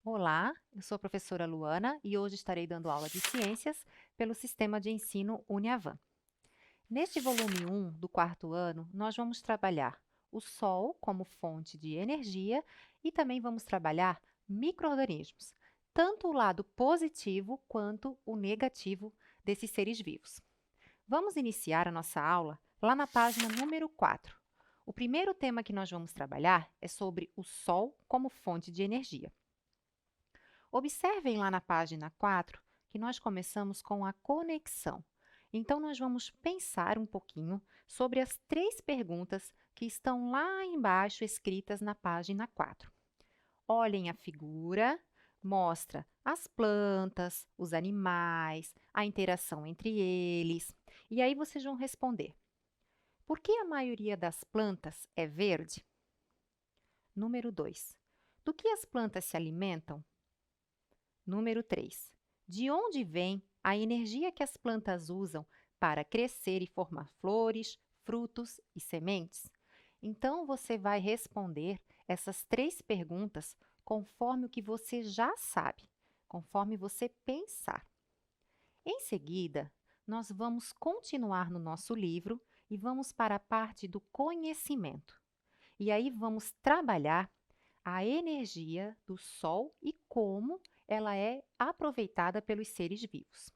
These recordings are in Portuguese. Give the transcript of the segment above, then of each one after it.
Olá, eu sou a professora Luana e hoje estarei dando aula de ciências pelo sistema de ensino Uniavan. Neste volume 1 do quarto ano, nós vamos trabalhar o Sol como fonte de energia e também vamos trabalhar micro-organismos, tanto o lado positivo quanto o negativo desses seres vivos. Vamos iniciar a nossa aula lá na página número 4. O primeiro tema que nós vamos trabalhar é sobre o Sol como fonte de energia. Observem lá na página 4 que nós começamos com a conexão. Então, nós vamos pensar um pouquinho sobre as três perguntas que estão lá embaixo escritas na página 4. Olhem a figura, mostra as plantas, os animais, a interação entre eles. E aí vocês vão responder: por que a maioria das plantas é verde? Número 2. Do que as plantas se alimentam? Número 3. De onde vem a energia que as plantas usam para crescer e formar flores, frutos e sementes? Então, você vai responder essas três perguntas conforme o que você já sabe, conforme você pensar. Em seguida, nós vamos continuar no nosso livro e vamos para a parte do conhecimento. E aí vamos trabalhar a energia do Sol e como ela é aproveitada pelos seres vivos.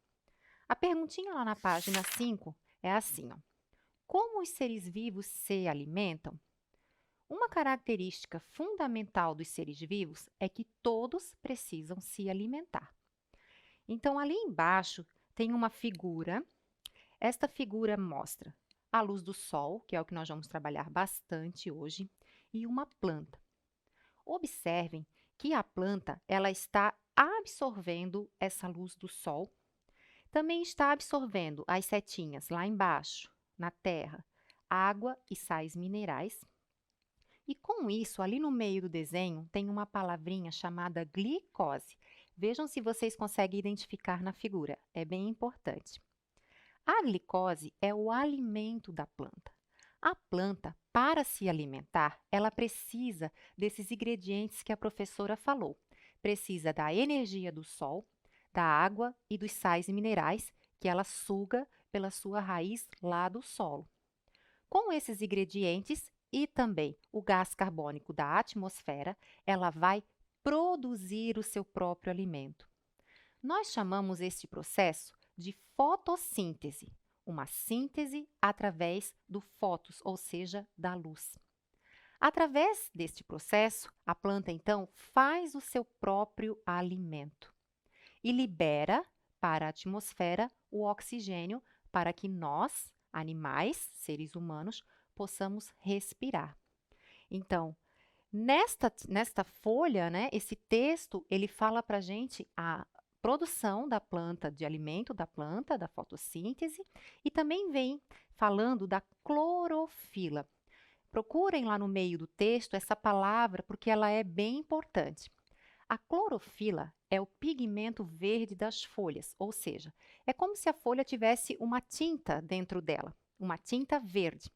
A perguntinha lá na página 5 é assim, ó: como os seres vivos se alimentam? Uma característica fundamental dos seres vivos é que todos precisam se alimentar. Então, ali embaixo tem uma figura. Esta figura mostra a luz do Sol, que é o que nós vamos trabalhar bastante hoje, e uma planta. Observem que a planta ela está absorvendo essa luz do sol, também está absorvendo as setinhas lá embaixo, na terra, água e sais minerais. E com isso, ali no meio do desenho, tem uma palavrinha chamada glicose. Vejam se vocês conseguem identificar na figura, é bem importante. A glicose é o alimento da planta. A planta, para se alimentar, ela precisa desses ingredientes que a professora falou. Precisa da energia do sol, da água e dos sais minerais que ela suga pela sua raiz lá do solo. Com esses ingredientes e também o gás carbônico da atmosfera, ela vai produzir o seu próprio alimento. Nós chamamos este processo de fotossíntese, uma síntese através do fótos, ou seja, da luz. Através deste processo, a planta então faz o seu próprio alimento e libera para a atmosfera o oxigênio para que nós, animais, seres humanos, possamos respirar. Então, nesta folha, né, esse texto, ele fala para a gente a produção da planta, de alimento da planta, da fotossíntese, e também vem falando da clorofila. Procurem lá no meio do texto essa palavra, porque ela é bem importante. A clorofila é o pigmento verde das folhas, ou seja, é como se a folha tivesse uma tinta dentro dela, uma tinta verde.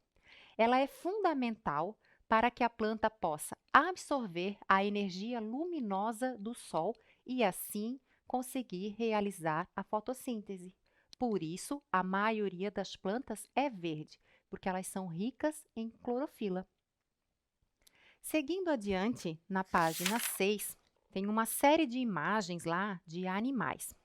Ela é fundamental para que a planta possa absorver a energia luminosa do sol e, assim, conseguir realizar a fotossíntese. Por isso, a maioria das plantas é verde, porque elas são ricas em clorofila. Seguindo adiante, na página 6, tem uma série de imagens lá de animais.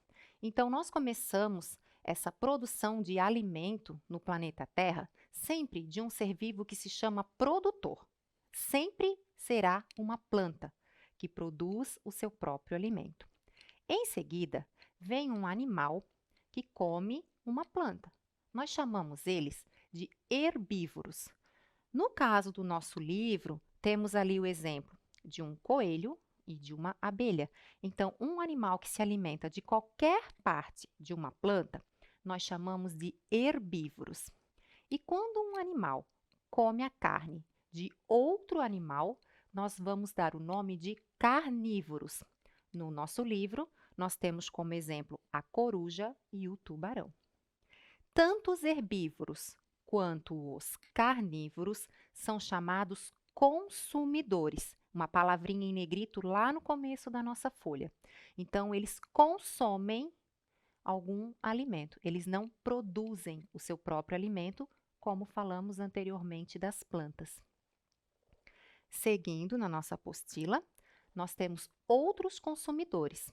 Então, nós começamos essa produção de alimento no planeta Terra sempre de um ser vivo que se chama produtor. Sempre será uma planta que produz o seu próprio alimento. Em seguida, vem um animal que come uma planta. Nós chamamos eles de herbívoros. No caso do nosso livro, temos ali o exemplo de um coelho e de uma abelha. Então, um animal que se alimenta de qualquer parte de uma planta, nós chamamos de herbívoros. E quando um animal come a carne de outro animal, nós vamos dar o nome de carnívoros. No nosso livro, nós temos como exemplo a coruja e o tubarão. Tanto os herbívoros quanto os carnívoros são chamados consumidores uma palavrinha em negrito lá no começo da nossa folha. Então, eles consomem algum alimento. Eles não produzem o seu próprio alimento, como falamos anteriormente das plantas. Seguindo na nossa apostila, nós temos outros consumidores.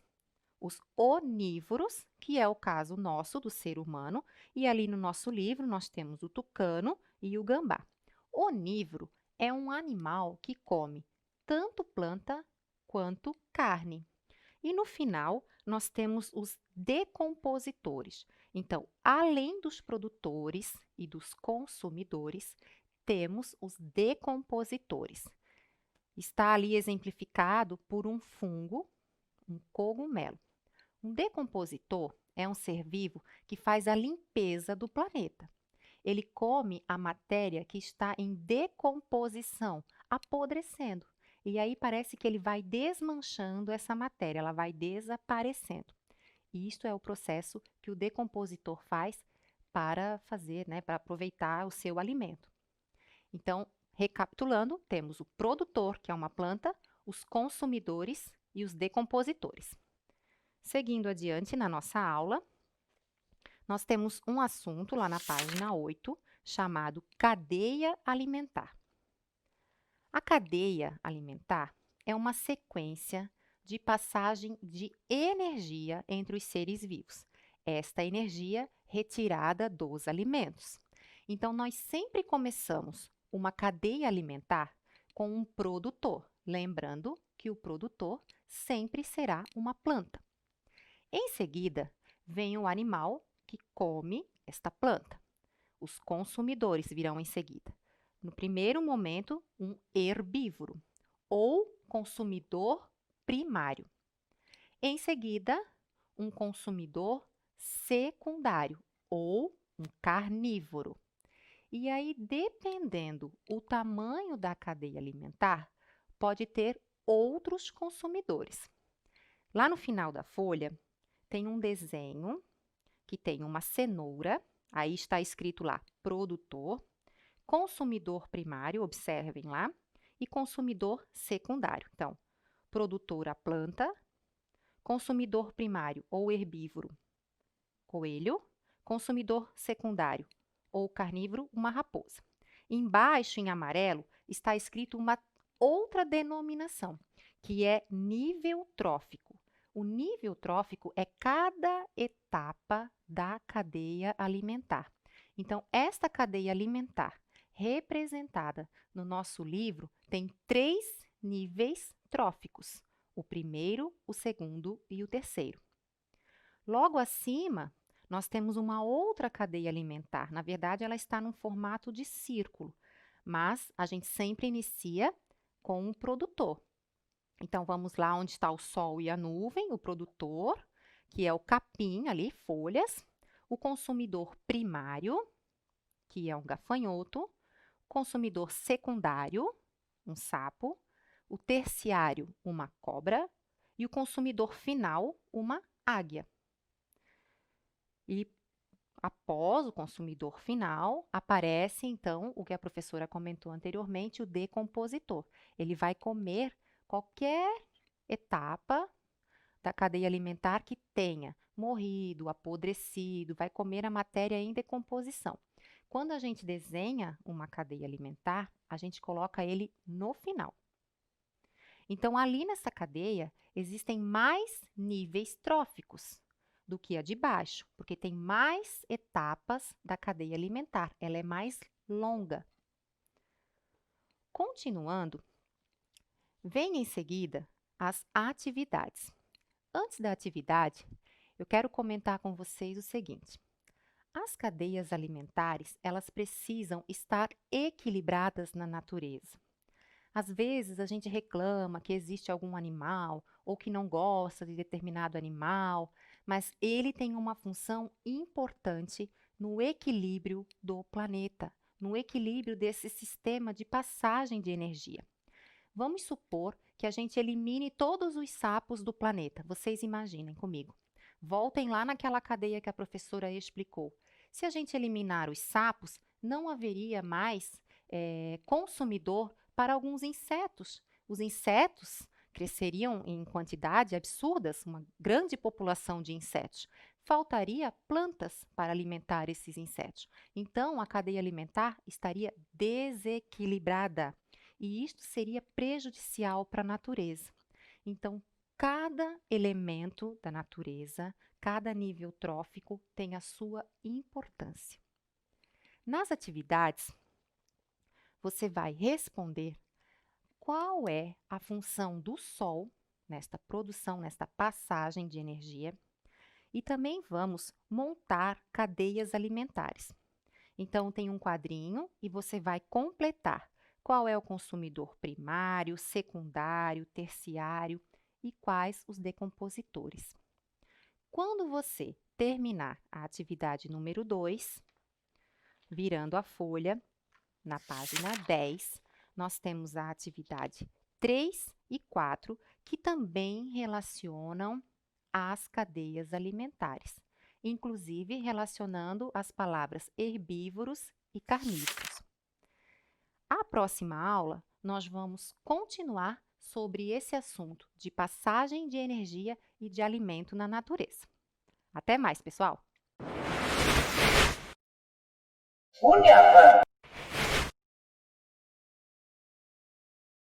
Os onívoros, que é o caso nosso do ser humano, e ali no nosso livro nós temos o tucano e o gambá. Onívoro é um animal que come tanto planta quanto carne. E no final, nós temos os decompositores. Então, além dos produtores e dos consumidores, temos os decompositores. Está ali exemplificado por um fungo, um cogumelo. Um decompositor é um ser vivo que faz a limpeza do planeta. Ele come a matéria que está em decomposição, apodrecendo. E aí parece que ele vai desmanchando essa matéria, ela vai desaparecendo. E isto é o processo que o decompositor faz para fazer, né, para aproveitar o seu alimento. Então, recapitulando, temos o produtor, que é uma planta, os consumidores e os decompositores. Seguindo adiante na nossa aula, nós temos um assunto lá na página 8, chamado cadeia alimentar. A cadeia alimentar é uma sequência de passagem de energia entre os seres vivos. Esta energia retirada dos alimentos. Então, nós sempre começamos uma cadeia alimentar com um produtor, lembrando que o produtor sempre será uma planta. Em seguida, vem o animal que come esta planta. Os consumidores virão em seguida. No primeiro momento, um herbívoro ou consumidor primário. Em seguida, um consumidor secundário ou um carnívoro. E aí, dependendo o tamanho da cadeia alimentar, pode ter outros consumidores. Lá no final da folha, tem um desenho que tem uma cenoura, aí está escrito lá, produtor, consumidor primário, observem lá, e consumidor secundário. Então, produtor a planta, consumidor primário ou herbívoro, coelho, consumidor secundário ou carnívoro, uma raposa. Embaixo, em amarelo, está escrito uma outra denominação, que é nível trófico. O nível trófico é cada etapa da cadeia alimentar. Então, esta cadeia alimentar representada no nosso livro tem 3 níveis tróficos: o primeiro, o segundo e o terceiro. Logo acima, nós temos uma outra cadeia alimentar. Na verdade, ela está num formato de círculo, mas a gente sempre inicia com o produtor. Então, vamos lá onde está o sol e a nuvem, o produtor, que é o capim ali, folhas, o consumidor primário, que é um gafanhoto, consumidor secundário, um sapo, o terciário, uma cobra, e o consumidor final, uma águia. E após o consumidor final, aparece então o que a professora comentou anteriormente, o decompositor. Ele vai comer qualquer etapa da cadeia alimentar que tenha morrido, apodrecido, vai comer a matéria em decomposição. Quando a gente desenha uma cadeia alimentar, a gente coloca ele no final. Então, ali nessa cadeia, existem mais níveis tróficos do que a de baixo, porque tem mais etapas da cadeia alimentar, ela é mais longa. Continuando, vem em seguida as atividades. Antes da atividade, eu quero comentar com vocês o seguinte: as cadeias alimentares, elas precisam estar equilibradas na natureza. Às vezes, a gente reclama que existe algum animal ou que não gosta de determinado animal, mas ele tem uma função importante no equilíbrio do planeta, no equilíbrio desse sistema de passagem de energia. Vamos supor que a gente elimine todos os sapos do planeta. Vocês imaginem comigo. Voltem lá naquela cadeia que a professora explicou. Se a gente eliminar os sapos, não haveria mais consumidor para alguns insetos. Os insetos cresceriam em quantidade absurdas, uma grande população de insetos. Faltaria plantas para alimentar esses insetos. Então, a cadeia alimentar estaria desequilibrada e isto seria prejudicial para a natureza. Então, cada elemento da natureza, cada nível trófico tem a sua importância. Nas atividades, você vai responder qual é a função do Sol nesta produção, nesta passagem de energia, e também vamos montar cadeias alimentares. Então, tem um quadrinho e você vai completar qual é o consumidor primário, secundário, terciário e quais os decompositores. Quando você terminar a atividade número 2, virando a folha, na página 10, nós temos a atividade 3 e 4, que também relacionam as cadeias alimentares, inclusive relacionando as palavras herbívoros e carnívoros. A próxima aula, nós vamos continuar sobre esse assunto de passagem de energia e de alimento na natureza. Até mais, pessoal!